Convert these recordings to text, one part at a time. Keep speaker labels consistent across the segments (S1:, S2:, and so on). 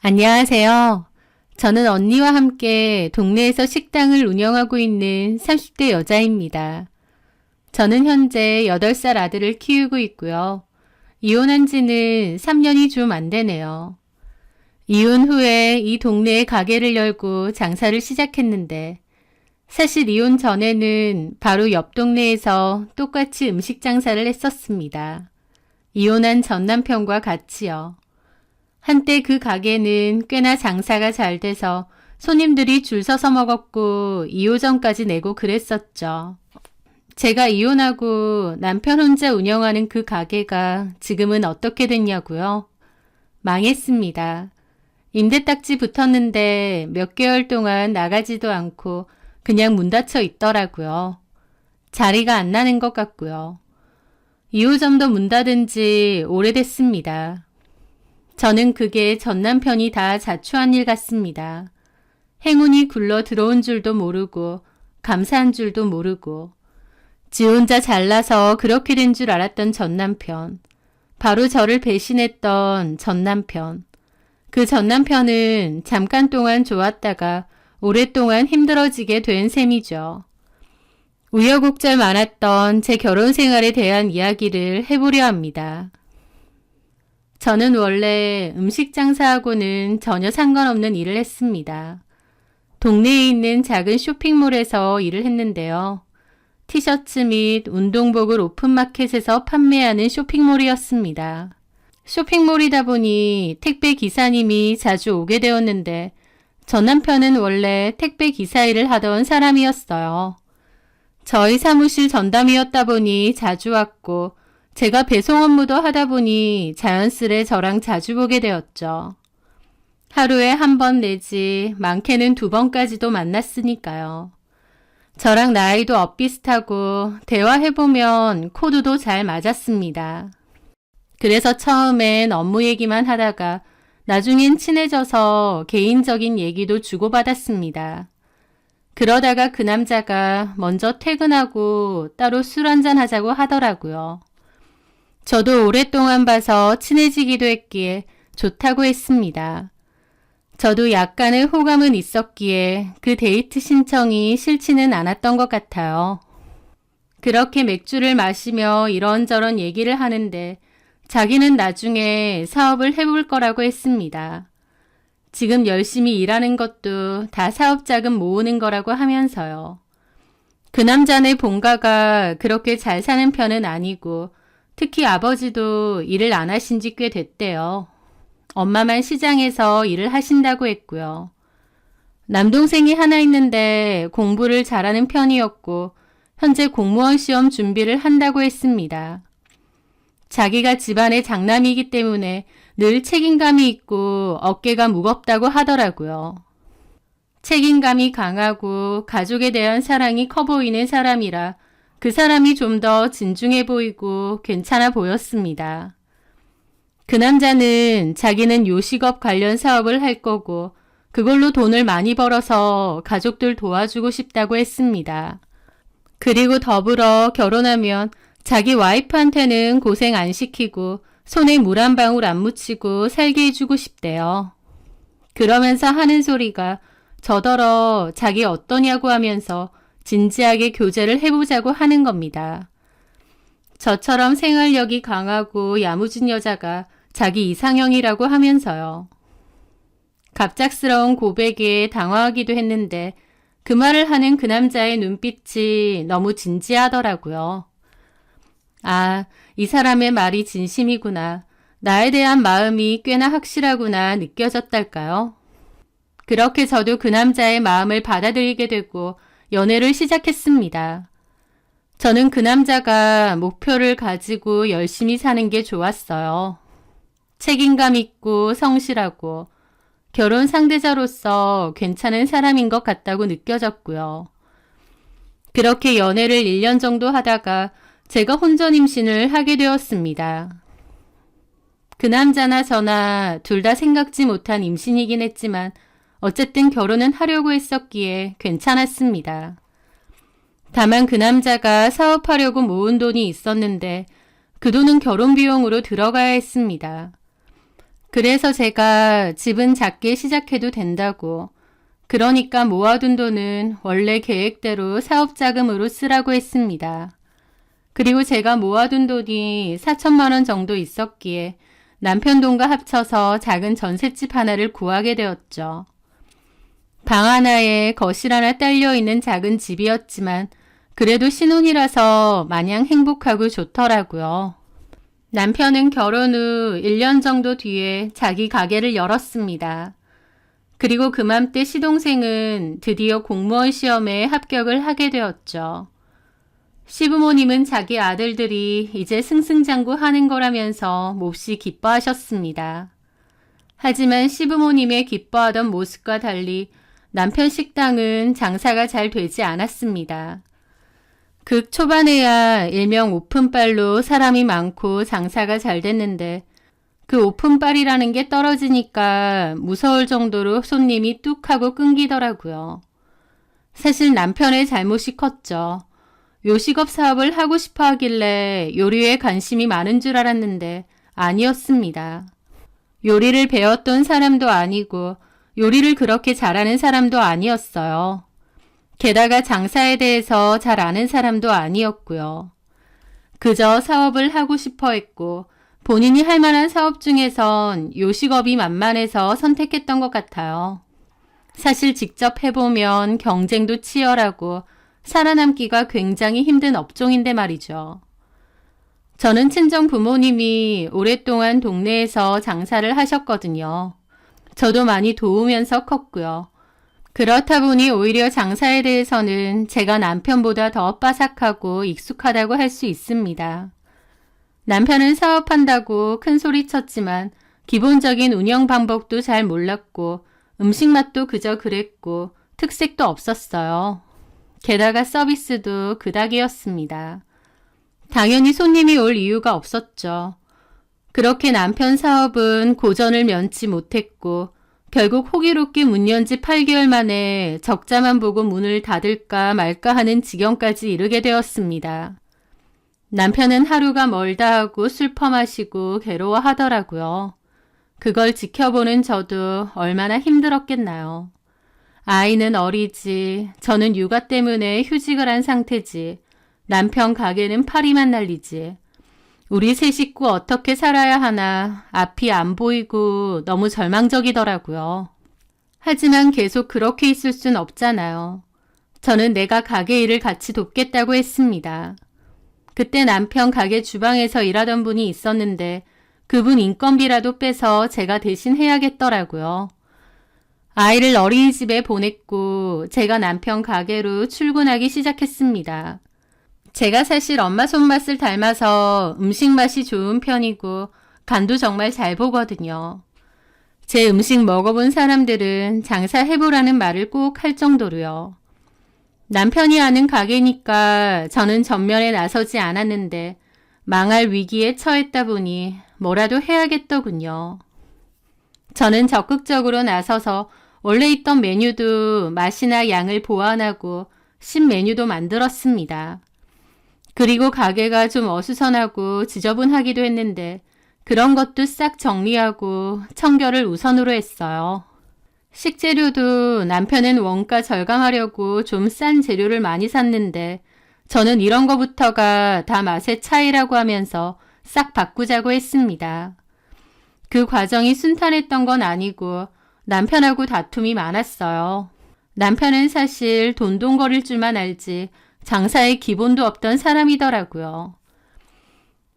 S1: 안녕하세요. 저는 언니와 함께 동네에서 식당을 운영하고 있는 30대 여자입니다. 저는 현재 8살 아들을 키우고 있고요. 이혼한 지는 3년이 좀 안 되네요. 이혼 후에 이 동네에 가게를 열고 장사를 시작했는데 사실 이혼 전에는 바로 옆 동네에서 똑같이 음식 장사를 했었습니다. 이혼한 전 남편과 같이요. 한때 그 가게는 꽤나 장사가 잘 돼서 손님들이 줄 서서 먹었고 2호점까지 내고 그랬었죠. 제가 이혼하고 남편 혼자 운영하는 그 가게가 지금은 어떻게 됐냐고요? 망했습니다. 임대딱지 붙었는데 몇 개월 동안 나가지도 않고 그냥 문 닫혀 있더라고요. 자리가 안 나는 것 같고요. 2호점도 문 닫은 지 오래됐습니다. 저는 그게 전 남편이 다 자초한 일 같습니다. 행운이 굴러 들어온 줄도 모르고 감사한 줄도 모르고 지 혼자 잘나서 그렇게 된 줄 알았던 전 남편. 바로 저를 배신했던 전 남편. 그 전 남편은 잠깐 동안 좋았다가 오랫동안 힘들어지게 된 셈이죠. 우여곡절 많았던 제 결혼 생활에 대한 이야기를 해보려 합니다. 저는 원래 음식 장사하고는 전혀 상관없는 일을 했습니다. 동네에 있는 작은 쇼핑몰에서 일을 했는데요. 티셔츠 및 운동복을 오픈마켓에서 판매하는 쇼핑몰이었습니다. 쇼핑몰이다 보니 택배 기사님이 자주 오게 되었는데 전 남편은 원래 택배 기사 일을 하던 사람이었어요. 저희 사무실 전담이었다 보니 자주 왔고 제가 배송 업무도 하다 보니 자연스레 저랑 자주 보게 되었죠. 하루에 한 번 내지 많게는 2번까지도 만났으니까요. 저랑 나이도 엇비슷하고 대화해보면 코드도 잘 맞았습니다. 그래서 처음엔 업무 얘기만 하다가 나중엔 친해져서 개인적인 얘기도 주고받았습니다. 그러다가 그 남자가 먼저 퇴근하고 따로 술 한잔 하자고 하더라고요. 저도 오랫동안 봐서 친해지기도 했기에 좋다고 했습니다. 저도 약간의 호감은 있었기에 그 데이트 신청이 싫지는 않았던 것 같아요. 그렇게 맥주를 마시며 이런저런 얘기를 하는데 자기는 나중에 사업을 해볼 거라고 했습니다. 지금 열심히 일하는 것도 다 사업 자금 모으는 거라고 하면서요. 그 남자네 본가가 그렇게 잘 사는 편은 아니고 특히 아버지도 일을 안 하신 지 꽤 됐대요. 엄마만 시장에서 일을 하신다고 했고요. 남동생이 하나 있는데 공부를 잘하는 편이었고 현재 공무원 시험 준비를 한다고 했습니다. 자기가 집안의 장남이기 때문에 늘 책임감이 있고 어깨가 무겁다고 하더라고요. 책임감이 강하고 가족에 대한 사랑이 커 보이는 사람이라 그 사람이 좀 더 진중해 보이고 괜찮아 보였습니다. 그 남자는 자기는 요식업 관련 사업을 할 거고 그걸로 돈을 많이 벌어서 가족들 도와주고 싶다고 했습니다. 그리고 더불어 결혼하면 자기 와이프한테는 고생 안 시키고 손에 물 한 방울 안 묻히고 살게 해주고 싶대요. 그러면서 하는 소리가 저더러 자기 어떠냐고 하면서 진지하게 교제를 해보자고 하는 겁니다. 저처럼 생활력이 강하고 야무진 여자가 자기 이상형이라고 하면서요. 갑작스러운 고백에 당황하기도 했는데 그 말을 하는 그 남자의 눈빛이 너무 진지하더라고요. 아, 이 사람의 말이 진심이구나. 나에 대한 마음이 꽤나 확실하구나 느껴졌달까요? 그렇게 저도 그 남자의 마음을 받아들이게 되고 연애를 시작했습니다. 저는 그 남자가 목표를 가지고 열심히 사는 게 좋았어요. 책임감 있고 성실하고 결혼 상대자로서 괜찮은 사람인 것 같다고 느껴졌고요. 그렇게 연애를 1년 정도 하다가 제가 혼전 임신을 하게 되었습니다. 그 남자나 저나 둘 다 생각지 못한 임신이긴 했지만 어쨌든 결혼은 하려고 했었기에 괜찮았습니다. 다만 그 남자가 사업하려고 모은 돈이 있었는데 그 돈은 결혼 비용으로 들어가야 했습니다. 그래서 제가 집은 작게 시작해도 된다고, 그러니까 모아둔 돈은 원래 계획대로 사업자금으로 쓰라고 했습니다. 그리고 제가 모아둔 돈이 4천만 원 정도 있었기에 남편 돈과 합쳐서 작은 전셋집 하나를 구하게 되었죠. 방 하나에 거실 하나 딸려있는 작은 집이었지만 그래도 신혼이라서 마냥 행복하고 좋더라고요. 남편은 결혼 후 1년 정도 뒤에 자기 가게를 열었습니다. 그리고 그맘때 시동생은 드디어 공무원 시험에 합격을 하게 되었죠. 시부모님은 자기 아들들이 이제 승승장구하는 거라면서 몹시 기뻐하셨습니다. 하지만 시부모님의 기뻐하던 모습과 달리 남편 식당은 장사가 잘 되지 않았습니다. 극 초반에야 일명 오픈빨로 사람이 많고 장사가 잘 됐는데 그 오픈빨이라는 게 떨어지니까 무서울 정도로 손님이 뚝 하고 끊기더라고요. 사실 남편의 잘못이 컸죠. 요식업 사업을 하고 싶어 하길래 요리에 관심이 많은 줄 알았는데 아니었습니다. 요리를 배웠던 사람도 아니고 요리를 그렇게 잘하는 사람도 아니었어요. 게다가 장사에 대해서 잘 아는 사람도 아니었고요. 그저 사업을 하고 싶어 했고 본인이 할 만한 사업 중에선 요식업이 만만해서 선택했던 것 같아요. 사실 직접 해보면 경쟁도 치열하고 살아남기가 굉장히 힘든 업종인데 말이죠. 저는 친정 부모님이 오랫동안 동네에서 장사를 하셨거든요. 저도 많이 도우면서 컸고요. 그렇다 보니 오히려 장사에 대해서는 제가 남편보다 더 빠삭하고 익숙하다고 할 수 있습니다. 남편은 사업한다고 큰 소리 쳤지만 기본적인 운영 방법도 잘 몰랐고 음식 맛도 그저 그랬고 특색도 없었어요. 게다가 서비스도 그닥이었습니다. 당연히 손님이 올 이유가 없었죠. 그렇게 남편 사업은 고전을 면치 못했고 결국 호기롭게 문 연 지 8개월 만에 적자만 보고 문을 닫을까 말까 하는 지경까지 이르게 되었습니다. 남편은 하루가 멀다 하고 술 퍼마시고 괴로워하더라고요. 그걸 지켜보는 저도 얼마나 힘들었겠나요. 아이는 어리지, 저는 육아 때문에 휴직을 한 상태지, 남편 가게는 파리만 날리지. 우리 세 식구 어떻게 살아야 하나 앞이 안 보이고 너무 절망적이더라고요. 하지만 계속 그렇게 있을 순 없잖아요. 저는 내가 가게 일을 같이 돕겠다고 했습니다. 그때 남편 가게 주방에서 일하던 분이 있었는데 그분 인건비라도 빼서 제가 대신 해야겠더라고요. 아이를 어린이집에 보냈고 제가 남편 가게로 출근하기 시작했습니다. 제가 사실 엄마 손맛을 닮아서 음식 맛이 좋은 편이고 간도 정말 잘 보거든요. 제 음식 먹어본 사람들은 장사해보라는 말을 꼭 할 정도로요. 남편이 하는 가게니까 저는 전면에 나서지 않았는데 망할 위기에 처했다 보니 뭐라도 해야겠더군요. 저는 적극적으로 나서서 원래 있던 메뉴도 맛이나 양을 보완하고 신메뉴도 만들었습니다. 그리고 가게가 좀 어수선하고 지저분하기도 했는데 그런 것도 싹 정리하고 청결을 우선으로 했어요. 식재료도 남편은 원가 절감하려고 좀 싼 재료를 많이 샀는데 저는 이런 거부터가 다 맛의 차이라고 하면서 싹 바꾸자고 했습니다. 그 과정이 순탄했던 건 아니고 남편하고 다툼이 많았어요. 남편은 사실 돈돈거릴 줄만 알지 장사의 기본도 없던 사람이더라고요.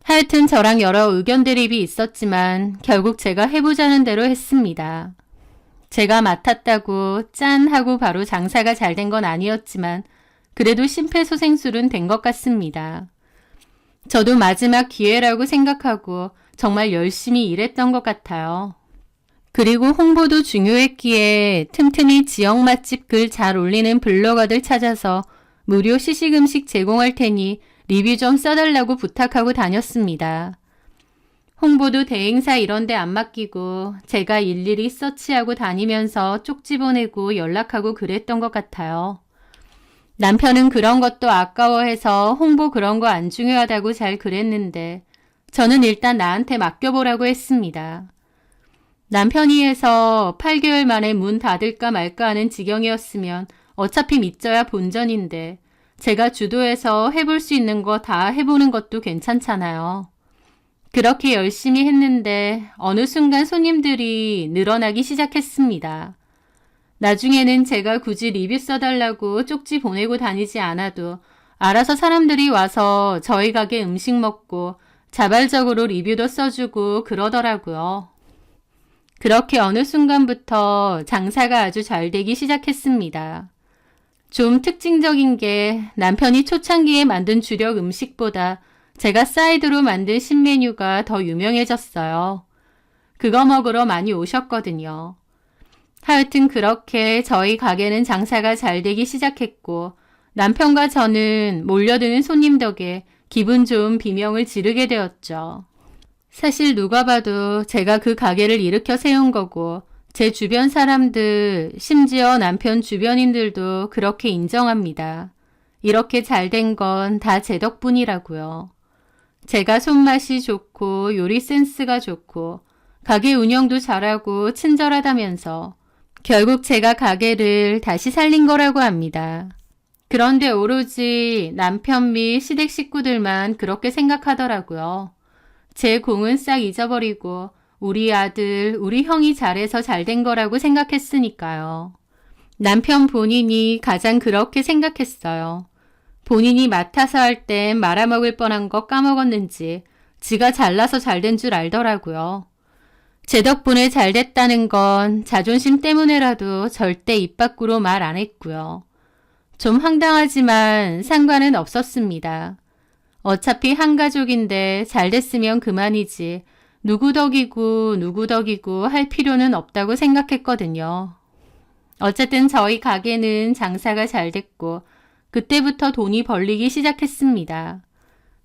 S1: 하여튼 저랑 여러 의견 대립이 있었지만 결국 제가 해보자는 대로 했습니다. 제가 맡았다고 짠 하고 바로 장사가 잘 된 건 아니었지만 그래도 심폐소생술은 된 것 같습니다. 저도 마지막 기회라고 생각하고 정말 열심히 일했던 것 같아요. 그리고 홍보도 중요했기에 틈틈이 지역 맛집 글 잘 올리는 블로거들 찾아서 무료 시식음식 제공할 테니 리뷰 좀 써달라고 부탁하고 다녔습니다. 홍보도 대행사 이런 데 안 맡기고 제가 일일이 서치하고 다니면서 쪽지 보내고 연락하고 그랬던 것 같아요. 남편은 그런 것도 아까워해서 홍보 그런 거 안 중요하다고 잘 그랬는데 저는 일단 나한테 맡겨보라고 했습니다. 남편이 해서 8개월 만에 문 닫을까 말까 하는 지경이었으면 어차피 믿져야 본전인데 제가 주도해서 해볼 수 있는 거 다 해보는 것도 괜찮잖아요. 그렇게 열심히 했는데 어느 순간 손님들이 늘어나기 시작했습니다. 나중에는 제가 굳이 리뷰 써달라고 쪽지 보내고 다니지 않아도 알아서 사람들이 와서 저희 가게 음식 먹고 자발적으로 리뷰도 써주고 그러더라고요. 그렇게 어느 순간부터 장사가 아주 잘 되기 시작했습니다. 좀 특징적인 게 남편이 초창기에 만든 주력 음식보다 제가 사이드로 만든 신메뉴가 더 유명해졌어요. 그거 먹으러 많이 오셨거든요. 하여튼 그렇게 저희 가게는 장사가 잘 되기 시작했고 남편과 저는 몰려드는 손님 덕에 기분 좋은 비명을 지르게 되었죠. 사실 누가 봐도 제가 그 가게를 일으켜 세운 거고 제 주변 사람들, 심지어 남편 주변인들도 그렇게 인정합니다. 이렇게 잘 된 건 다 제 덕분이라고요. 제가 손맛이 좋고 요리 센스가 좋고 가게 운영도 잘하고 친절하다면서 결국 제가 가게를 다시 살린 거라고 합니다. 그런데 오로지 남편 및 시댁 식구들만 그렇게 생각하더라고요. 제 공은 싹 잊어버리고 우리 아들, 우리 형이 잘해서 잘 된 거라고 생각했으니까요. 남편 본인이 가장 그렇게 생각했어요. 본인이 맡아서 할 땐 말아먹을 뻔한 거 까먹었는지 지가 잘나서 잘 된 줄 알더라고요. 제 덕분에 잘 됐다는 건 자존심 때문에라도 절대 입 밖으로 말 안 했고요. 좀 황당하지만 상관은 없었습니다. 어차피 한 가족인데 잘 됐으면 그만이지 누구 덕이고 누구 덕이고 할 필요는 없다고 생각했거든요. 어쨌든 저희 가게는 장사가 잘 됐고 그때부터 돈이 벌리기 시작했습니다.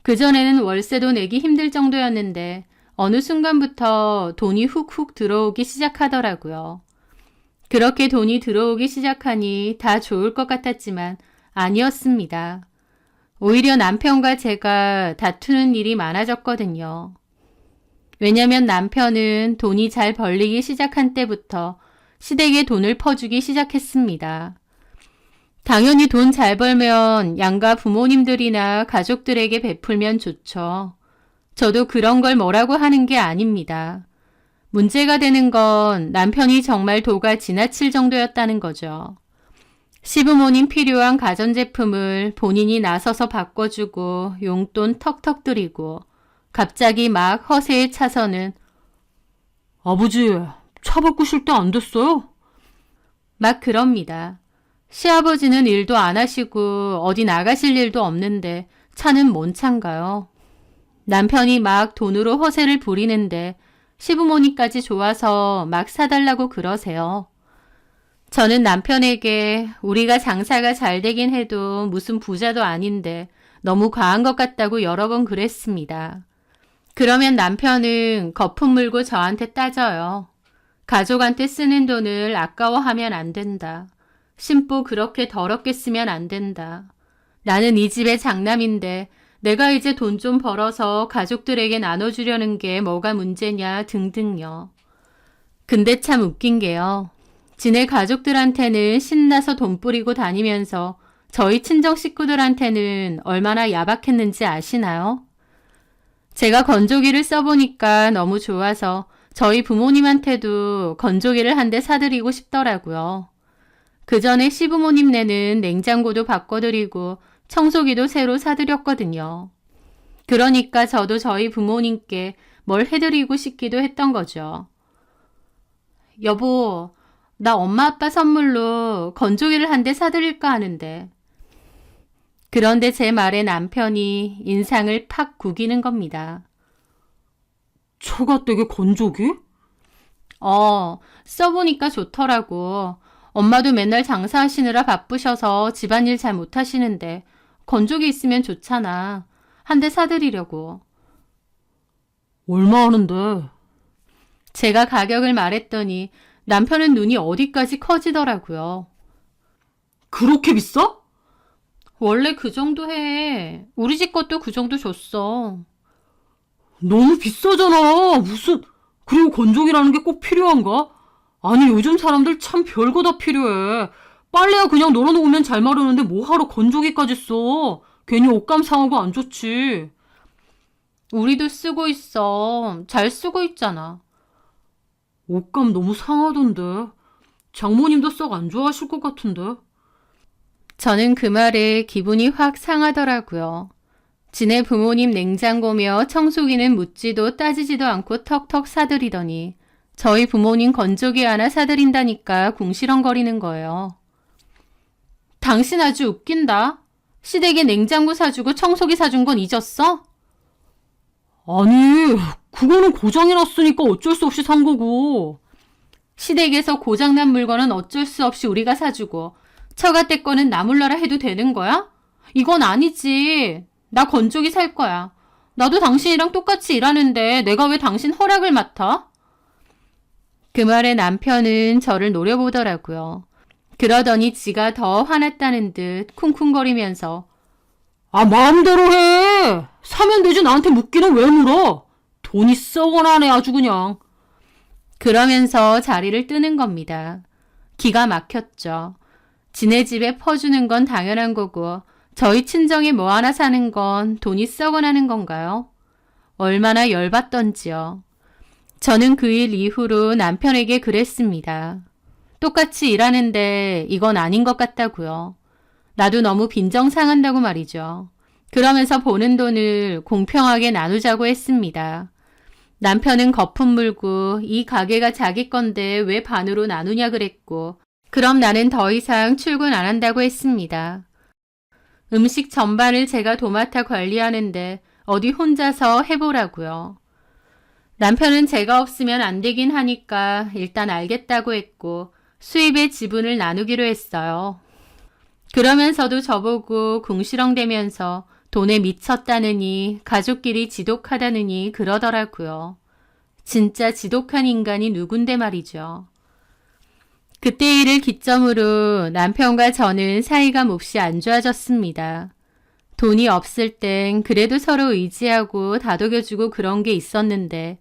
S1: 그전에는 월세도 내기 힘들 정도였는데 어느 순간부터 돈이 훅훅 들어오기 시작하더라고요. 그렇게 돈이 들어오기 시작하니 다 좋을 것 같았지만 아니었습니다. 오히려 남편과 제가 다투는 일이 많아졌거든요. 왜냐면 남편은 돈이 잘 벌리기 시작한 때부터 시댁에 돈을 퍼주기 시작했습니다. 당연히 돈 잘 벌면 양가 부모님들이나 가족들에게 베풀면 좋죠. 저도 그런 걸 뭐라고 하는 게 아닙니다. 문제가 되는 건 남편이 정말 도가 지나칠 정도였다는 거죠. 시부모님 필요한 가전제품을 본인이 나서서 바꿔주고 용돈 턱턱 드리고 갑자기 막 허세에 차서는 아버지, 차 바꾸실 때 안 됐어요? 막 그럽니다. 시아버지는 일도 안 하시고 어디 나가실 일도 없는데 차는 뭔 차인가요? 남편이 막 돈으로 허세를 부리는데 시부모님까지 좋아서 막 사달라고 그러세요. 저는 남편에게 우리가 장사가 잘 되긴 해도 무슨 부자도 아닌데 너무 과한 것 같다고 여러 번 그랬습니다. 그러면 남편은 거품 물고 저한테 따져요. 가족한테 쓰는 돈을 아까워하면 안 된다. 심보 그렇게 더럽게 쓰면 안 된다. 나는 이 집의 장남인데 내가 이제 돈 좀 벌어서 가족들에게 나눠주려는 게 뭐가 문제냐 등등요. 근데 참 웃긴 게요. 지네 가족들한테는 신나서 돈 뿌리고 다니면서 저희 친정 식구들한테는 얼마나 야박했는지 아시나요? 제가 건조기를 써보니까 너무 좋아서 저희 부모님한테도 건조기를 한 대 사드리고 싶더라고요. 그 전에 시부모님네는 냉장고도 바꿔드리고 청소기도 새로 사드렸거든요. 그러니까 저도 저희 부모님께 뭘 해드리고 싶기도 했던 거죠. 여보, 나 엄마 아빠 선물로 건조기를 한 대 사드릴까 하는데. 그런데 제 말에 남편이 인상을 팍 구기는 겁니다. 처가댁에 건조기? 써보니까 좋더라고. 엄마도 맨날 장사하시느라 바쁘셔서 집안일 잘 못하시는데 건조기 있으면 좋잖아. 한 대 사드리려고. 얼마 하는데? 제가 가격을 말했더니 남편은 눈이 어디까지 커지더라고요. 그렇게 비싸? 원래 그 정도 해. 우리 집 것도 그 정도 줬어. 너무 비싸잖아. 무슨
S2: 그리고 건조기라는 게 꼭 필요한가? 아니, 요즘 사람들 참 별거 다 필요해. 빨래야 그냥 널어놓으면 잘 마르는데 뭐하러 건조기까지 써? 괜히 옷감 상하고 안 좋지.
S1: 우리도 쓰고 있어. 잘 쓰고 있잖아.
S2: 옷감 너무 상하던데. 장모님도 썩 안 좋아하실 것 같은데.
S1: 저는 그 말에 기분이 확 상하더라고요. 지네 부모님 냉장고며 청소기는 묻지도 따지지도 않고 턱턱 사들이더니 저희 부모님 건조기 하나 사들인다니까 궁시렁거리는 거예요. 당신 아주 웃긴다. 시댁에 냉장고 사주고 청소기 사준 건 잊었어?
S2: 아니, 그거는 고장이 났으니까 어쩔 수 없이 산 거고.
S1: 시댁에서 고장난 물건은 어쩔 수 없이 우리가 사주고 처가댁 거는 나 몰라라 해도 되는 거야? 이건 아니지. 나 건조기 살 거야. 나도 당신이랑 똑같이 일하는데 내가 왜 당신 허락을 맡아? 그 말에 남편은 저를 노려보더라고요. 그러더니 지가 더 화났다는 듯 쿵쿵거리면서
S2: 아, 마음대로 해. 사면 되지 나한테 묻기는 왜 물어? 돈이 썩어나네 아주 그냥.
S1: 그러면서 자리를 뜨는 겁니다. 기가 막혔죠. 지네 집에 퍼주는 건 당연한 거고 저희 친정에 뭐 하나 사는 건 돈이 썩어나는 건가요? 얼마나 열받던지요. 저는 그 일 이후로 남편에게 그랬습니다. 똑같이 일하는데 이건 아닌 것 같다고요. 나도 너무 빈정상한다고 말이죠. 그러면서 보는 돈을 공평하게 나누자고 했습니다. 남편은 거품 물고 이 가게가 자기 건데 왜 반으로 나누냐 그랬고 그럼 나는 더 이상 출근 안 한다고 했습니다. 음식 전반을 제가 도맡아 관리하는데 어디 혼자서 해보라고요. 남편은 제가 없으면 안 되긴 하니까 일단 알겠다고 했고 수입의 지분을 나누기로 했어요. 그러면서도 저보고 궁시렁대면서 돈에 미쳤다느니 가족끼리 지독하다느니 그러더라고요. 진짜 지독한 인간이 누군데 말이죠. 그때 일을 기점으로 남편과 저는 사이가 몹시 안 좋아졌습니다. 돈이 없을 땐 그래도 서로 의지하고 다독여주고 그런 게 있었는데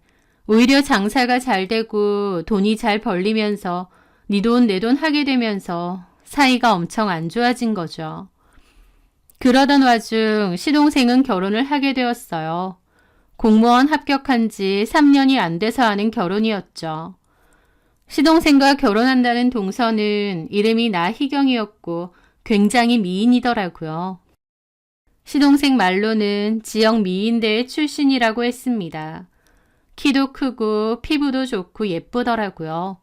S1: 오히려 장사가 잘 되고 돈이 잘 벌리면서 네 돈 내 돈 하게 되면서 사이가 엄청 안 좋아진 거죠. 그러던 와중 시동생은 결혼을 하게 되었어요. 공무원 합격한 지 3년이 안 돼서 하는 결혼이었죠. 시동생과 결혼한다는 동서는 이름이 나희경이었고 굉장히 미인이더라고요. 시동생 말로는 지역 미인대회 출신이라고 했습니다. 키도 크고 피부도 좋고 예쁘더라고요.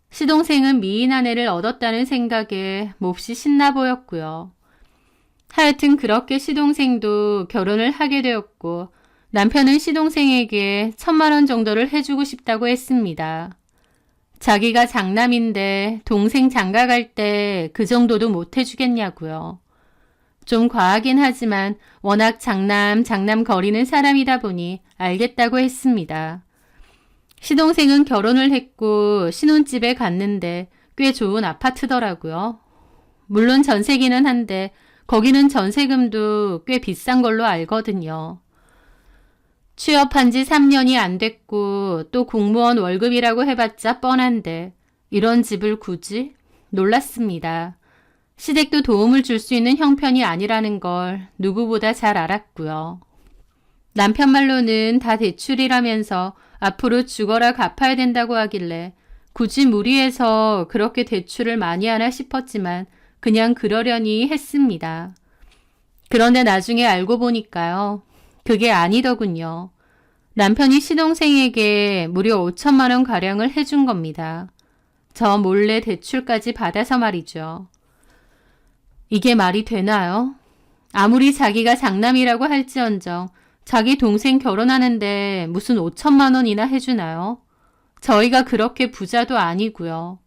S1: 시동생은 미인 아내를 얻었다는 생각에 몹시 신나 보였고요. 하여튼 그렇게 시동생도 결혼을 하게 되었고 남편은 시동생에게 1,000만 원 정도를 해주고 싶다고 했습니다. 자기가 장남인데 동생 장가 갈 때 그 정도도 못 해주겠냐고요. 좀 과하긴 하지만 워낙 장남 거리는 사람이다 보니 알겠다고 했습니다. 시동생은 결혼을 했고 신혼집에 갔는데 꽤 좋은 아파트더라고요. 물론 전세기는 한데 거기는 전세금도 꽤 비싼 걸로 알거든요. 취업한 지 3년이 안 됐고 또 공무원 월급이라고 해봤자 뻔한데 이런 집을 굳이? 놀랐습니다. 시댁도 도움을 줄 수 있는 형편이 아니라는 걸 누구보다 잘 알았고요. 남편 말로는 다 대출이라면서 앞으로 죽어라 갚아야 된다고 하길래 굳이 무리해서 그렇게 대출을 많이 하나 싶었지만 그냥 그러려니 했습니다. 그런데 나중에 알고 보니까요. 그게 아니더군요. 남편이 시동생에게 무려 5천만 원 가량을 해준 겁니다. 저 몰래 대출까지 받아서 말이죠. 이게 말이 되나요? 아무리 자기가 장남이라고 할지언정 자기 동생 결혼하는데 무슨 5천만 원이나 해주나요? 저희가 그렇게 부자도 아니고요.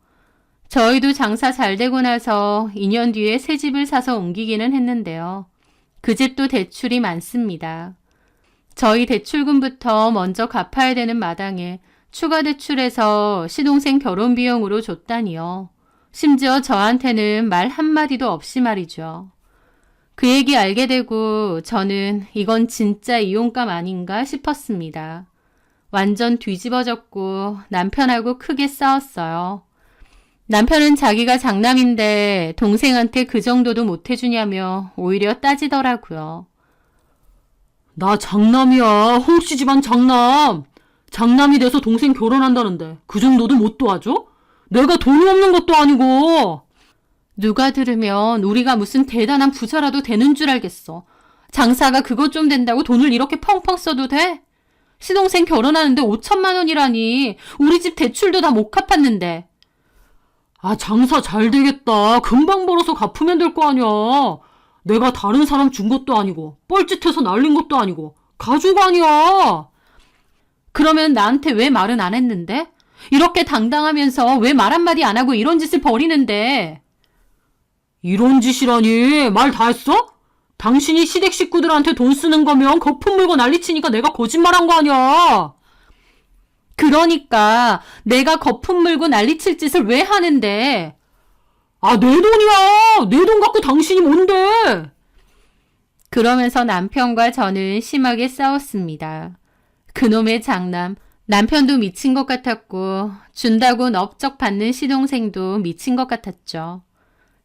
S1: 저희도 장사 잘 되고 나서 2년 뒤에 새 집을 사서 옮기기는 했는데요. 그 집도 대출이 많습니다. 저희 대출금부터 먼저 갚아야 되는 마당에 추가 대출해서 시동생 결혼 비용으로 줬다니요. 심지어 저한테는 말 한마디도 없이 말이죠. 그 얘기 알게 되고 저는 이건 진짜 이혼감 아닌가 싶었습니다. 완전 뒤집어졌고 남편하고 크게 싸웠어요. 남편은 자기가 장남인데 동생한테 그 정도도 못 해주냐며 오히려 따지더라고요.
S2: 나 장남이야. 홍씨 집안 장남. 장남이 돼서 동생 결혼한다는데 그 정도도 못 도와줘? 내가 돈이 없는 것도 아니고.
S1: 누가 들으면 우리가 무슨 대단한 부자라도 되는 줄 알겠어. 장사가 그것 좀 된다고 돈을 이렇게 펑펑 써도 돼? 시동생 결혼하는데 5천만 원이라니. 우리 집 대출도 다 못 갚았는데.
S2: 아, 장사 잘 되겠다. 금방 벌어서 갚으면 될 거 아니야. 내가 다른 사람 준 것도 아니고 뻘짓해서 날린 것도 아니고 가족 아니야.
S1: 그러면 나한테 왜 말은 안 했는데? 이렇게 당당하면서 왜 말 한마디 안 하고 이런 짓을 벌이는데?
S2: 이런 짓이라니. 말 다 했어? 당신이 시댁 식구들한테 돈 쓰는 거면 거품 물고 난리치니까 내가 거짓말한 거 아니야.
S1: 그러니까 내가 거품 물고 난리칠 짓을 왜 하는데?
S2: 아, 내 돈이야. 내 돈 갖고 당신이 뭔데?
S1: 그러면서 남편과 저는 심하게 싸웠습니다. 그놈의 장남, 남편도 미친 것 같았고 준다고 넙적 받는 시동생도 미친 것 같았죠.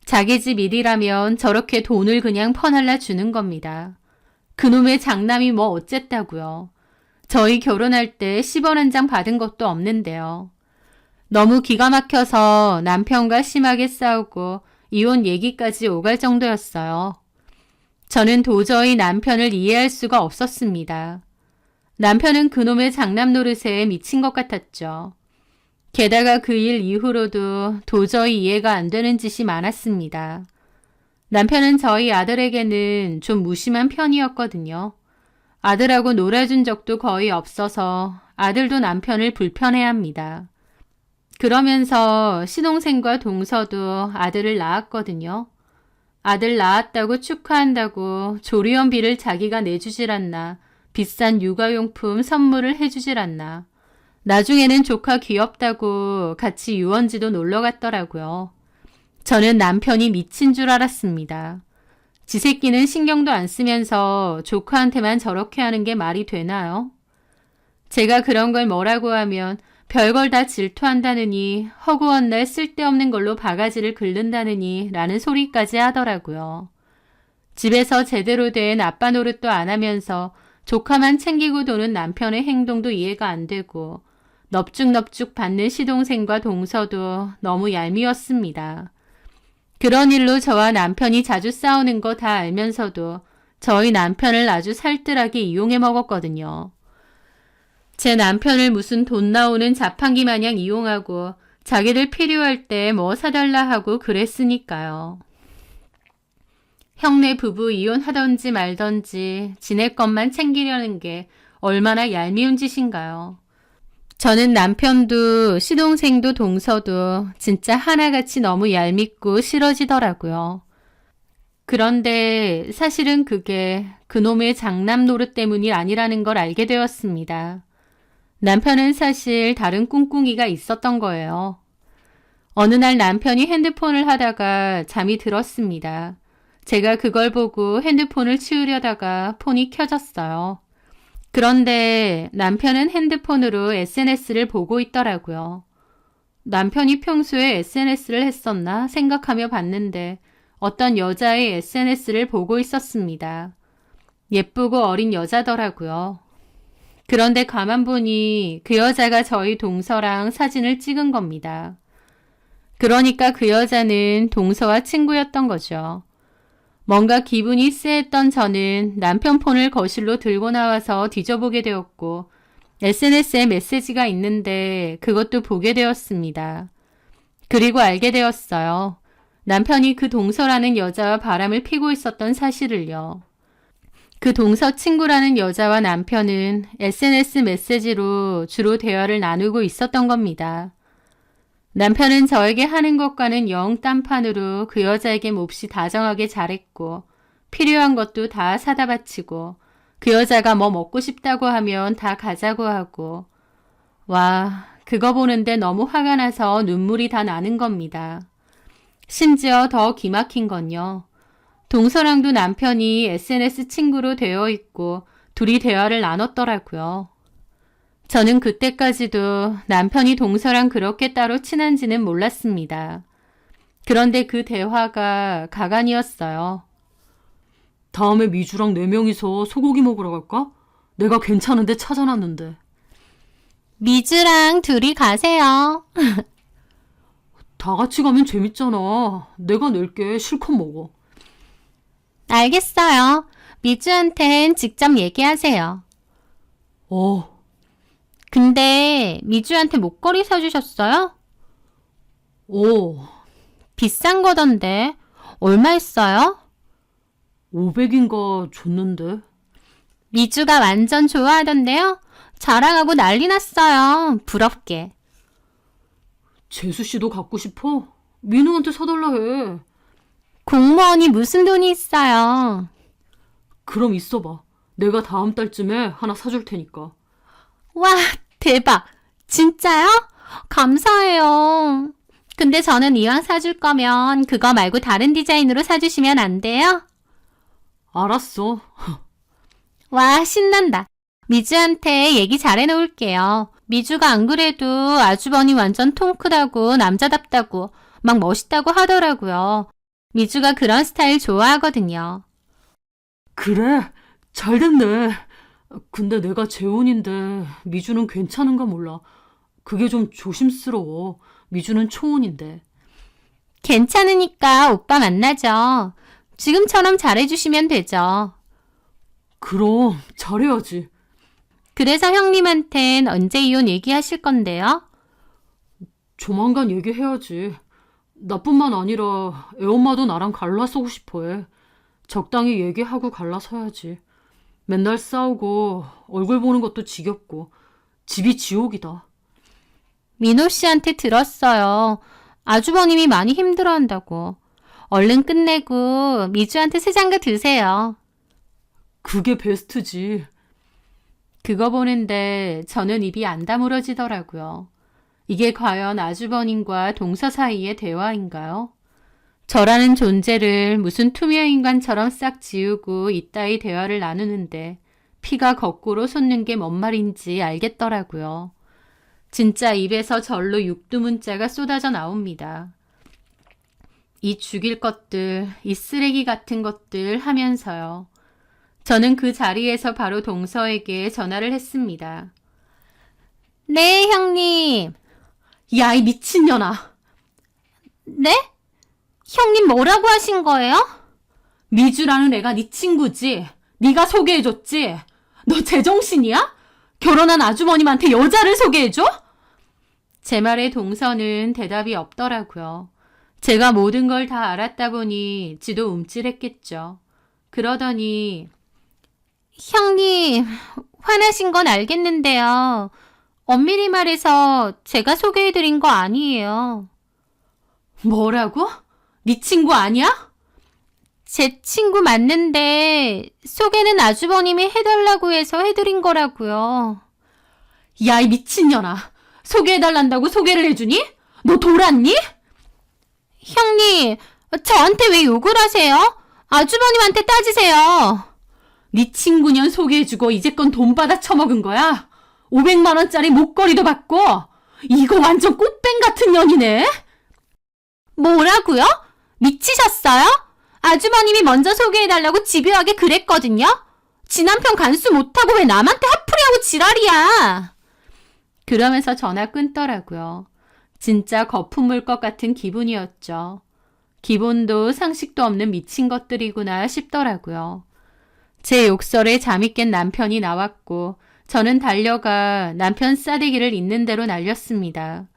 S1: 자기 집 일이라면 저렇게 돈을 그냥 퍼날라 주는 겁니다. 그놈의 장남이 뭐 어쨌다고요. 저희 결혼할 때 10원 한 장 받은 것도 없는데요. 너무 기가 막혀서 남편과 심하게 싸우고 이혼 얘기까지 오갈 정도였어요. 저는 도저히 남편을 이해할 수가 없었습니다. 남편은 그놈의 장남 노릇에 미친 것 같았죠. 게다가 그 일 이후로도 도저히 이해가 안 되는 짓이 많았습니다. 남편은 저희 아들에게는 좀 무심한 편이었거든요. 아들하고 놀아준 적도 거의 없어서 아들도 남편을 불편해합니다. 그러면서 신동생과 동서도 아들을 낳았거든요. 아들 낳았다고 축하한다고 조리원비를 자기가 내주질 않나, 비싼 육아용품 선물을 해주질 않나. 나중에는 조카 귀엽다고 같이 유원지도 놀러 갔더라고요. 저는 남편이 미친 줄 알았습니다. 지 새끼는 신경도 안 쓰면서 조카한테만 저렇게 하는 게 말이 되나요? 제가 그런 걸 뭐라고 하면 별걸 다 질투한다느니 허구한 날 쓸데없는 걸로 바가지를 긁는다느니 라는 소리까지 하더라고요. 집에서 제대로 된 아빠 노릇도 안 하면서 조카만 챙기고 도는 남편의 행동도 이해가 안 되고 넙죽넙죽 받는 시동생과 동서도 너무 얄미웠습니다. 그런 일로 저와 남편이 자주 싸우는 거 다 알면서도 저희 남편을 아주 살뜰하게 이용해 먹었거든요. 제 남편을 무슨 돈 나오는 자판기 마냥 이용하고 자기들 필요할 때 뭐 사달라 하고 그랬으니까요. 형네 부부 이혼하던지 말던지 지낼 것만 챙기려는 게 얼마나 얄미운 짓인가요. 저는 남편도 시동생도 동서도 진짜 하나같이 너무 얄밉고 싫어지더라고요. 그런데 사실은 그게 그놈의 장남 노릇 때문이 아니라는 걸 알게 되었습니다. 남편은 사실 다른 꿍꿍이가 있었던 거예요. 어느 날 남편이 핸드폰을 하다가 잠이 들었습니다. 제가 그걸 보고 핸드폰을 치우려다가 폰이 켜졌어요. 그런데 남편은 핸드폰으로 SNS를 보고 있더라고요. 남편이 평소에 SNS를 했었나 생각하며 봤는데 어떤 여자의 SNS를 보고 있었습니다. 예쁘고 어린 여자더라고요. 그런데 가만 보니 그 여자가 저희 동서랑 사진을 찍은 겁니다. 그러니까 그 여자는 동서와 친구였던 거죠. 뭔가 기분이 쎄했던 저는 남편 폰을 거실로 들고 나와서 뒤져보게 되었고 SNS에 메시지가 있는데 그것도 보게 되었습니다. 그리고 알게 되었어요. 남편이 그 동서라는 여자와 바람을 피고 있었던 사실을요. 그 동서 친구라는 여자와 남편은 SNS 메시지로 주로 대화를 나누고 있었던 겁니다. 남편은 저에게 하는 것과는 영 딴판으로 그 여자에게 몹시 다정하게 잘했고 필요한 것도 다 사다 바치고 그 여자가 뭐 먹고 싶다고 하면 다 가자고 하고 와, 그거 보는데 너무 화가 나서 눈물이 다 나는 겁니다. 심지어 더 기막힌 건요. 동서랑도 남편이 SNS 친구로 되어 있고 둘이 대화를 나눴더라고요. 저는 그때까지도 남편이 동서랑 그렇게 따로 친한지는 몰랐습니다. 그런데 그 대화가 가관이었어요.
S2: 다음에 미주랑 4명이서 소고기 먹으러 갈까? 내가 괜찮은데 찾아놨는데.
S1: 미주랑 둘이 가세요.
S2: 다 같이 가면 재밌잖아. 내가 낼게. 실컷 먹어.
S1: 알겠어요. 미주한텐 직접 얘기하세요.
S2: 어,
S1: 근데 미주한테 목걸이 사주셨어요?
S2: 어,
S1: 비싼 거던데. 얼마 했어요?
S2: 500인가 줬는데.
S1: 미주가 완전 좋아하던데요? 자랑하고 난리 났어요. 부럽게.
S2: 재수 씨도 갖고 싶어? 민우한테 사달라 해.
S1: 공무원이 무슨 돈이 있어요.
S2: 그럼 있어봐. 내가 다음 달쯤에 하나 사줄 테니까.
S1: 와, 대박. 진짜요? 감사해요. 근데 저는 이왕 사줄 거면 그거 말고 다른 디자인으로 사주시면 안 돼요?
S2: 알았어.
S1: 와, 신난다. 미주한테 얘기 잘해놓을게요. 미주가 안 그래도 아주버니 완전 통 크다고 남자답다고 막 멋있다고 하더라고요. 미주가 그런 스타일 좋아하거든요.
S2: 그래, 잘 됐네. 근데 내가 재혼인데 미주는 괜찮은가 몰라. 그게 좀 조심스러워. 미주는 초혼인데.
S1: 괜찮으니까 오빠 만나죠. 지금처럼 잘해주시면 되죠.
S2: 그럼 잘해야지.
S1: 그래서 형님한텐 언제 이혼 얘기하실 건데요?
S2: 조만간 얘기해야지. 나뿐만 아니라 애엄마도 나랑 갈라서고 싶어해. 적당히 얘기하고 갈라서야지. 맨날 싸우고 얼굴 보는 것도 지겹고 집이 지옥이다.
S1: 민호 씨한테 들었어요. 아주버님이 많이 힘들어한다고. 얼른 끝내고 미주한테 새 장가 드세요.
S2: 그게 베스트지.
S1: 그거 보는데 저는 입이 안 다물어지더라고요. 이게 과연 아주버님과 동서 사이의 대화인가요? 저라는 존재를 무슨 투명인간처럼 싹 지우고 이따위 대화를 나누는데 피가 거꾸로 솟는 게 뭔 말인지 알겠더라고요. 진짜 입에서 절로 육두문자가 쏟아져 나옵니다. 이 죽일 것들, 이 쓰레기 같은 것들 하면서요. 저는 그 자리에서 바로 동서에게 전화를 했습니다. 네, 형님.
S2: 야, 이 미친년아.
S1: 네? 형님 뭐라고 하신 거예요?
S2: 미주라는 애가 네 친구지. 네가 소개해줬지. 너 제정신이야? 결혼한 아주머님한테 여자를 소개해줘?
S1: 제 말에 동서는 대답이 없더라고요. 제가 모든 걸 다 알았다 보니 지도 움찔했겠죠. 그러더니 형님, 화나신 건 알겠는데요. 엄밀히 말해서 제가 소개해드린 거 아니에요.
S2: 뭐라고? 네 친구 아니야?
S1: 제 친구 맞는데 소개는 아주버님이 해달라고 해서 해드린 거라고요.
S2: 야, 이 미친년아. 소개해달란다고 소개를 해주니? 너 돌았니?
S1: 형님, 저한테 왜 욕을 하세요? 아주버님한테 따지세요.
S2: 네 친구년 소개해주고 이제껏 돈 받아 처먹은 거야? 500만 원짜리 목걸이도 받고? 이거 완전 꽃뱀 같은 년이네?
S1: 뭐라고요? 미치셨어요? 아주버님이 먼저 소개해달라고 집요하게 그랬거든요? 지 남편 간수 못하고 왜 남한테 화풀이하고 지랄이야? 그러면서 전화 끊더라고요. 진짜 거품 물 것 같은 기분이었죠. 기본도 상식도 없는 미친 것들이구나 싶더라고요. 제 욕설에 잠이 깬 남편이 나왔고 저는 달려가 남편 싸대기를 있는 대로 날렸습니다.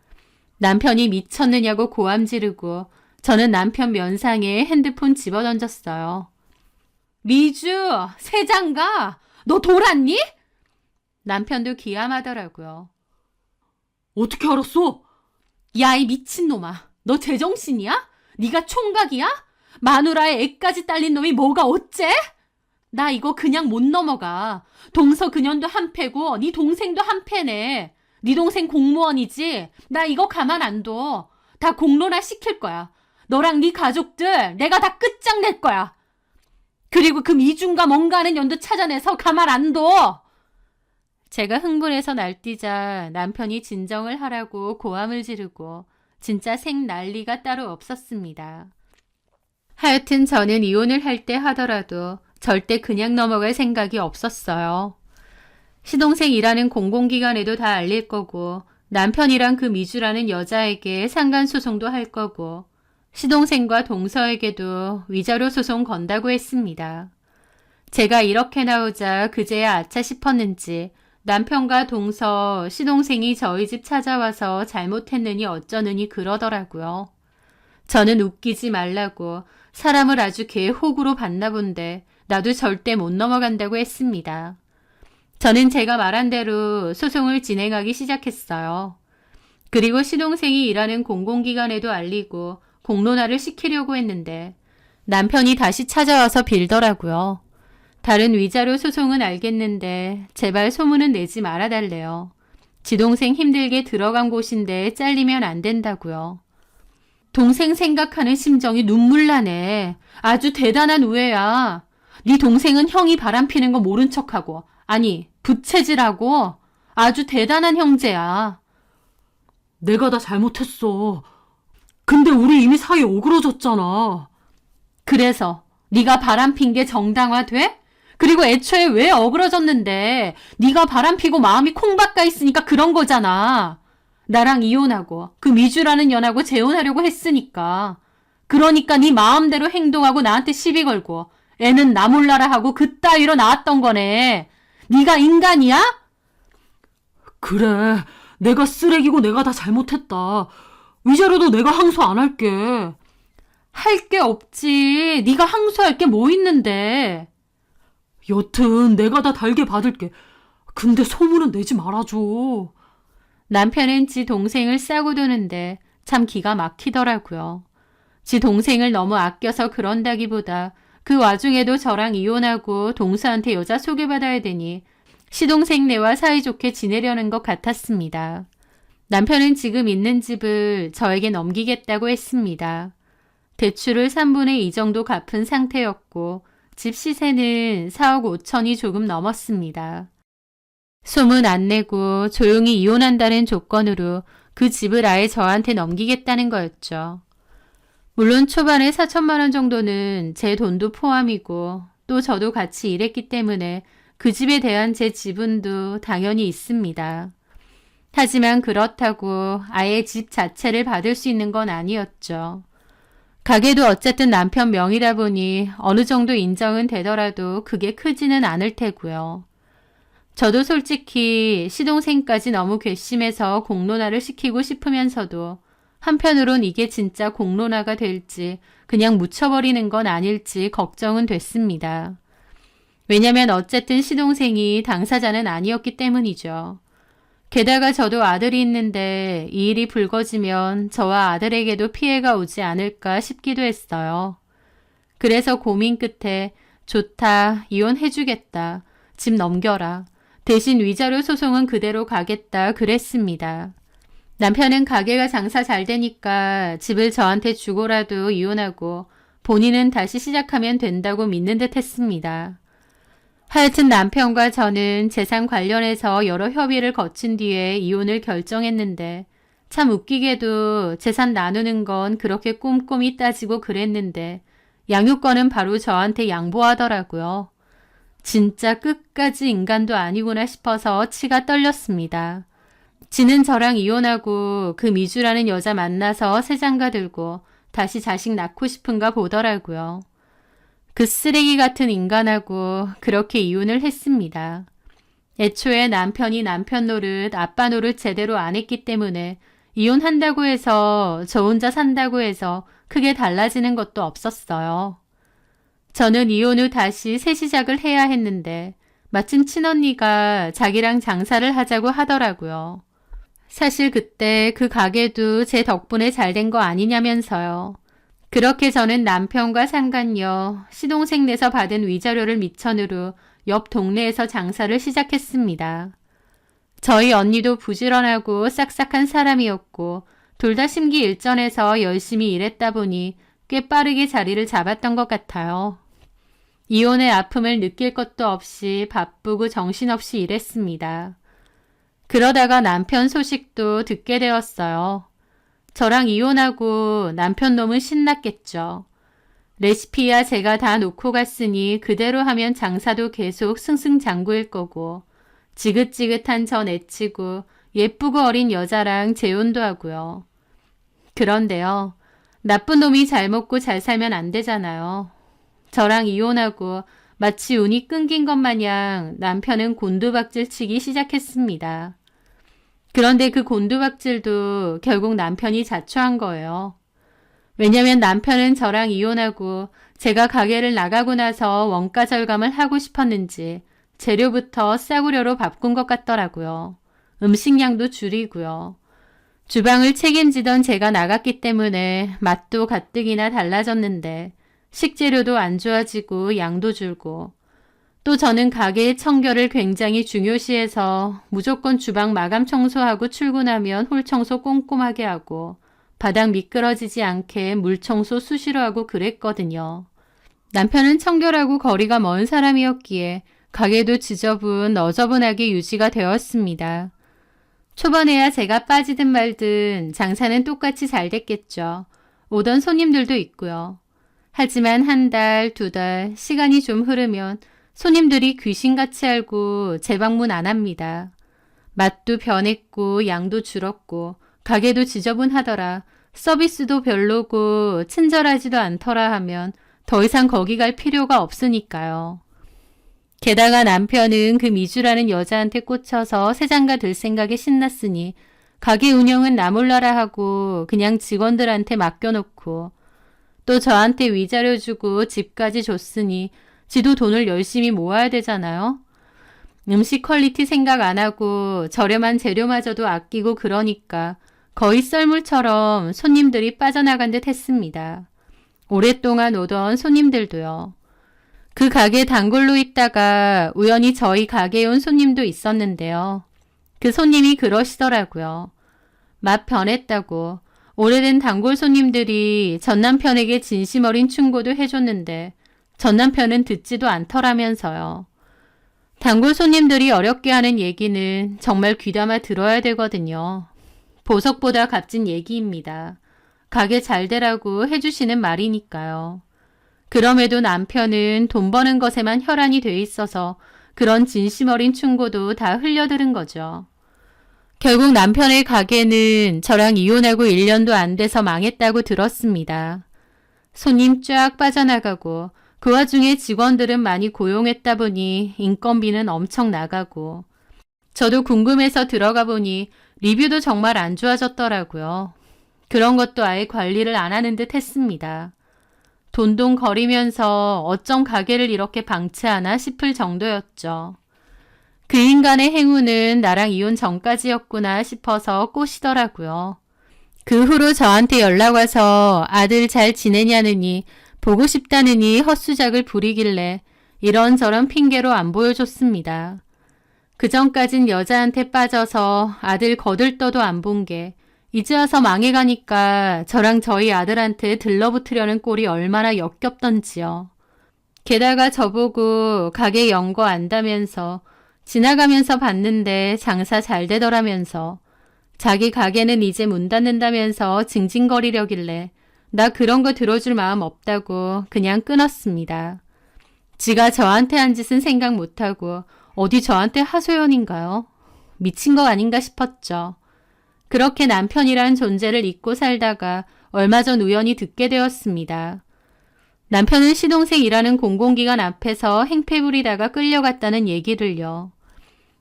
S1: 남편이 미쳤느냐고 고함 지르고 저는 남편 면상에 핸드폰 집어던졌어요. 미주, 새 장가, 너 돌았니? 남편도 기함하더라고요. 어떻게 알았어? 야, 이 미친놈아. 너 제정신이야? 네가 총각이야? 마누라에 애까지 딸린 놈이 뭐가 어째? 나 이거 그냥 못 넘어가. 동서 그년도 한패고 네 동생도 한패네. 네 동생 공무원이지? 나 이거 가만 안 둬. 다 공론화 시킬 거야. 너랑 네 가족들 내가 다 끝장낼 거야. 그리고 그 미중과 뭔가 하는 년도 찾아내서 가만 안 둬. 제가 흥분해서 날뛰자 남편이 진정을 하라고 고함을 지르고 진짜 생 난리가 따로 없었습니다. 하여튼 저는 이혼을 할 때 하더라도 절대 그냥 넘어갈 생각이 없었어요. 시동생 일하는 공공기관에도 다 알릴 거고 남편이랑 그 미주라는 여자에게 상간소송도 할 거고 시동생과 동서에게도 위자료 소송 건다고 했습니다. 제가 이렇게 나오자 그제야 아차 싶었는지 남편과 동서, 시동생이 저희 집 찾아와서 잘못했느니 어쩌느니 그러더라고요. 저는 웃기지 말라고 사람을 아주 개호구로 봤나 본데 나도 절대 못 넘어간다고 했습니다. 저는 제가 말한 대로 소송을 진행하기 시작했어요. 그리고 시동생이 일하는 공공기관에도 알리고 공론화를 시키려고 했는데 남편이 다시 찾아와서 빌더라고요. 다른 위자료 소송은 알겠는데 제발 소문은 내지 말아달래요. 지 동생 힘들게 들어간 곳인데 잘리면 안 된다고요. 동생 생각하는 심정이 눈물 나네. 아주 대단한 우애야. 네 동생은 형이 바람피는 거 모른 척하고 아니 부채질하고 아주 대단한 형제야.
S2: 내가 다 잘못했어. 근데 우리 이미 사이 오그러졌잖아.
S1: 그래서 네가 바람핀 게 정당화돼? 그리고 애초에 왜 어그러졌는데 네가 바람피고 마음이 콩박가 있으니까 그런 거잖아. 나랑 이혼하고 그 미주라는 년하고 재혼하려고 했으니까. 그러니까 네 마음대로 행동하고 나한테 시비 걸고 애는 나 몰라라 하고 그따위로 나왔던 거네. 네가 인간이야?
S2: 그래, 내가 쓰레기고 내가 다 잘못했다. 위자료도 내가 항소 안 할게.
S1: 할 게 없지. 네가 항소할 게 뭐 있는데.
S2: 여튼 내가 다 달게 받을게. 근데 소문은 내지 말아줘.
S1: 남편은 지 동생을 싸고 도는데 참 기가 막히더라고요. 지 동생을 너무 아껴서 그런다기보다 그 와중에도 저랑 이혼하고 동서한테 여자 소개받아야 되니 시동생네와 사이좋게 지내려는 것 같았습니다. 남편은 지금 있는 집을 저에게 넘기겠다고 했습니다. 대출을 3분의 2 정도 갚은 상태였고 집 시세는 4억 5천이 조금 넘었습니다. 소문 안 내고 조용히 이혼한다는 조건으로 그 집을 아예 저한테 넘기겠다는 거였죠. 물론 초반에 4천만 원 정도는 제 돈도 포함이고 또 저도 같이 일했기 때문에 그 집에 대한 제 지분도 당연히 있습니다. 하지만 그렇다고 아예 집 자체를 받을 수 있는 건 아니었죠. 가게도 어쨌든 남편 명의다 보니 어느 정도 인정은 되더라도 그게 크지는 않을 테고요. 저도 솔직히 시동생까지 너무 괘씸해서 공론화를 시키고 싶으면서도 한편으론 이게 진짜 공론화가 될지 그냥 묻혀버리는 건 아닐지 걱정은 됐습니다. 왜냐면 어쨌든 시동생이 당사자는 아니었기 때문이죠. 게다가 저도 아들이 있는데 이 일이 불거지면 저와 아들에게도 피해가 오지 않을까 싶기도 했어요. 그래서 고민 끝에 좋다, 이혼해주겠다, 집 넘겨라, 대신 위자료 소송은 그대로 가겠다 그랬습니다. 남편은 가게가 장사 잘 되니까 집을 저한테 주고라도 이혼하고 본인은 다시 시작하면 된다고 믿는 듯 했습니다. 하여튼 남편과 저는 재산 관련해서 여러 협의를 거친 뒤에 이혼을 결정했는데 참 웃기게도 재산 나누는 건 그렇게 꼼꼼히 따지고 그랬는데 양육권은 바로 저한테 양보하더라고요. 진짜 끝까지 인간도 아니구나 싶어서 치가 떨렸습니다. 지는 저랑 이혼하고 그 미주라는 여자 만나서 새 장가 들고 다시 자식 낳고 싶은가 보더라고요. 그 쓰레기 같은 인간하고 그렇게 이혼을 했습니다. 애초에 남편이 남편 노릇, 아빠 노릇 제대로 안 했기 때문에 이혼한다고 해서 저 혼자 산다고 해서 크게 달라지는 것도 없었어요. 저는 이혼 후 다시 새 시작을 해야 했는데 마침 친언니가 자기랑 장사를 하자고 하더라고요. 사실 그때 그 가게도 제 덕분에 잘 된 거 아니냐면서요. 그렇게 저는 남편과 상간녀, 시동생 내서 받은 위자료를 미천으로 옆 동네에서 장사를 시작했습니다. 저희 언니도 부지런하고 싹싹한 사람이었고 둘 다 심기일전해서 열심히 일했다 보니 꽤 빠르게 자리를 잡았던 것 같아요. 이혼의 아픔을 느낄 것도 없이 바쁘고 정신없이 일했습니다. 그러다가 남편 소식도 듣게 되었어요. 저랑 이혼하고 남편 놈은 신났겠죠. 레시피야 제가 다 놓고 갔으니 그대로 하면 장사도 계속 승승장구일 거고 지긋지긋한 저 내치고 예쁘고 어린 여자랑 재혼도 하고요. 그런데요. 나쁜 놈이 잘 먹고 잘 살면 안 되잖아요. 저랑 이혼하고 마치 운이 끊긴 것 마냥 남편은 곤두박질 치기 시작했습니다. 그런데 그 곤두박질도 결국 남편이 자초한 거예요. 왜냐면 남편은 저랑 이혼하고 제가 가게를 나가고 나서 원가 절감을 하고 싶었는지 재료부터 싸구려로 바꾼 것 같더라고요. 음식량도 줄이고요. 주방을 책임지던 제가 나갔기 때문에 맛도 가뜩이나 달라졌는데 식재료도 안 좋아지고 양도 줄고 또 저는 가게의 청결을 굉장히 중요시해서 무조건 주방 마감 청소하고 출근하면 홀 청소 꼼꼼하게 하고 바닥 미끄러지지 않게 물 청소 수시로 하고 그랬거든요. 남편은 청결하고 거리가 먼 사람이었기에 가게도 지저분 어저분하게 유지가 되었습니다. 초반에야 제가 빠지든 말든 장사는 똑같이 잘 됐겠죠. 오던 손님들도 있고요. 하지만 한 달, 두 달 시간이 좀 흐르면 손님들이 귀신같이 알고 재방문 안 합니다. 맛도 변했고 양도 줄었고 가게도 지저분하더라. 서비스도 별로고 친절하지도 않더라 하면 더 이상 거기 갈 필요가 없으니까요. 게다가 남편은 그 미주라는 여자한테 꽂혀서 새장가 될 생각에 신났으니 가게 운영은 나 몰라라 하고 그냥 직원들한테 맡겨놓고 또 저한테 위자료 주고 집까지 줬으니 지도 돈을 열심히 모아야 되잖아요. 음식 퀄리티 생각 안 하고 저렴한 재료마저도 아끼고 그러니까 거의 썰물처럼 손님들이 빠져나간 듯 했습니다. 오랫동안 오던 손님들도요. 그 가게 단골로 있다가 우연히 저희 가게에 온 손님도 있었는데요. 그 손님이 그러시더라고요. 맛 변했다고. 오래된 단골 손님들이 전남편에게 진심 어린 충고도 해줬는데 전남편은 듣지도 않더라면서요. 단골 손님들이 어렵게 하는 얘기는 정말 귀담아 들어야 되거든요. 보석보다 값진 얘기입니다. 가게 잘 되라고 해주시는 말이니까요. 그럼에도 남편은 돈 버는 것에만 혈안이 돼 있어서 그런 진심 어린 충고도 다 흘려들은 거죠. 결국 남편의 가게는 저랑 이혼하고 1년도 안 돼서 망했다고 들었습니다. 손님 쫙 빠져나가고 그 와중에 직원들은 많이 고용했다 보니 인건비는 엄청 나가고 저도 궁금해서 들어가 보니 리뷰도 정말 안 좋아졌더라고요. 그런 것도 아예 관리를 안 하는 듯 했습니다. 돈돈거리면서 어쩜 가게를 이렇게 방치하나 싶을 정도였죠. 그 인간의 행운은 나랑 이혼 전까지였구나 싶어서 꼬시더라고요. 그 후로 저한테 연락 와서 아들 잘 지내냐느니 보고 싶다느니 헛수작을 부리길래 이런저런 핑계로 안 보여줬습니다. 그전까진 여자한테 빠져서 아들 거들떠도 안 본 게 이제 와서 망해가니까 저랑 저희 아들한테 들러붙으려는 꼴이 얼마나 역겹던지요. 게다가 저보고 가게 연거 안다면서 지나가면서 봤는데 장사 잘 되더라면서 자기 가게는 이제 문 닫는다면서 징징거리려길래 나 그런 거 들어줄 마음 없다고 그냥 끊었습니다. 지가 저한테 한 짓은 생각 못하고 어디 저한테 하소연인가요? 미친 거 아닌가 싶었죠. 그렇게 남편이란 존재를 잊고 살다가 얼마 전 우연히 듣게 되었습니다. 남편은 시동생 일하는 공공기관 앞에서 행패 부리다가 끌려갔다는 얘기를요.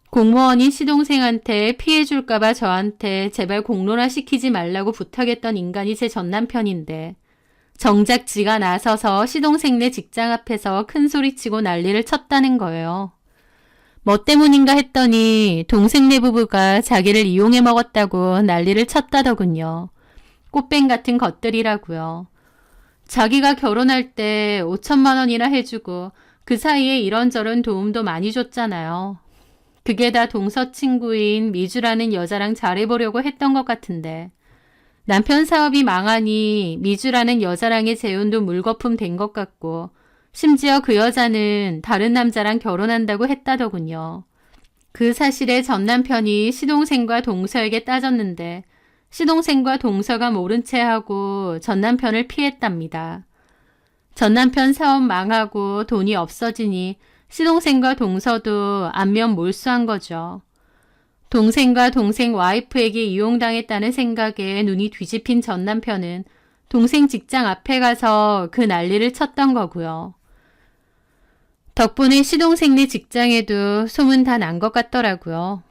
S1: 공무원이 시동생한테 피해 줄까봐 저한테 제발 공론화 시키지 말라고 부탁했던 인간이 제 전남편인데 정작 지가 나서서 시동생네 직장 앞에서 큰 소리치고 난리를 쳤다는 거예요. 뭐 때문인가 했더니 동생네 부부가 자기를 이용해 먹었다고 난리를 쳤다더군요. 꽃뱀 같은 것들이라고요. 자기가 결혼할 때 5천만 원이나 해주고 그 사이에 이런저런 도움도 많이 줬잖아요. 그게 다 동서 친구인 미주라는 여자랑 잘해보려고 했던 것 같은데 남편 사업이 망하니 미주라는 여자랑의 재혼도 물거품 된 것 같고 심지어 그 여자는 다른 남자랑 결혼한다고 했다더군요. 그 사실에 전 남편이 시동생과 동서에게 따졌는데 시동생과 동서가 모른 채 하고 전 남편을 피했답니다. 전 남편 사업 망하고 돈이 없어지니 시동생과 동서도 안면 몰수한 거죠. 동생과 동생 와이프에게 이용당했다는 생각에 눈이 뒤집힌 전 남편은 동생 직장 앞에 가서 그 난리를 쳤던 거고요. 덕분에 시동생네 직장에도 소문 다 난 것 같더라고요.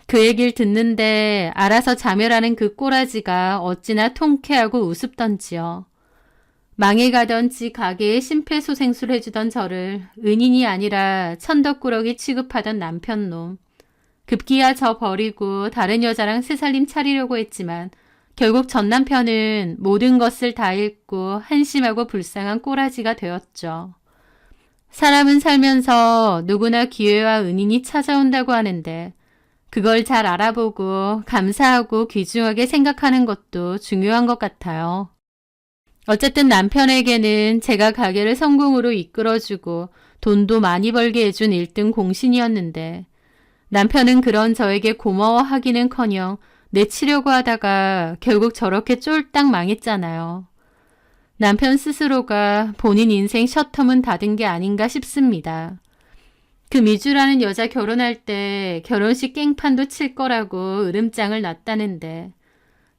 S1: 그 얘기를 듣는데 알아서 자멸하는 그 꼬라지가 어찌나 통쾌하고 우습던지요. 망해가던 지 가게에 심폐소생술 해주던 저를 은인이 아니라 천덕꾸러기 취급하던 남편놈. 급기야 저 버리고 다른 여자랑 새살림 차리려고 했지만 결국 전 남편은 모든 것을 다 잃고 한심하고 불쌍한 꼬라지가 되었죠. 사람은 살면서 누구나 기회와 은인이 찾아온다고 하는데 그걸 잘 알아보고 감사하고 귀중하게 생각하는 것도 중요한 것 같아요. 어쨌든 남편에게는 제가 가게를 성공으로 이끌어주고 돈도 많이 벌게 해준 1등 공신이었는데 남편은 그런 저에게 고마워하기는커녕 내치려고 하다가 결국 저렇게 쫄딱 망했잖아요. 남편 스스로가 본인 인생 셔터문 닫은 게 아닌가 싶습니다. 그 미주라는 여자 결혼할 때 결혼식 깽판도 칠 거라고 으름장을 놨다는데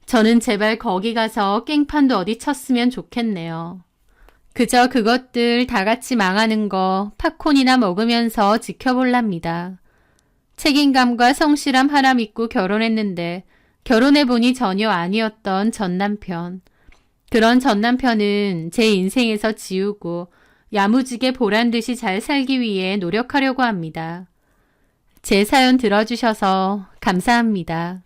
S1: 저는 제발 거기 가서 깽판도 어디 쳤으면 좋겠네요. 그저 그것들 다 같이 망하는 거 팝콘이나 먹으면서 지켜볼랍니다. 책임감과 성실함 하나 믿고 결혼했는데 결혼해보니 전혀 아니었던 전 남편. 그런 전 남편은 제 인생에서 지우고 야무지게 보란듯이 잘 살기 위해 노력하려고 합니다. 제 사연 들어주셔서 감사합니다.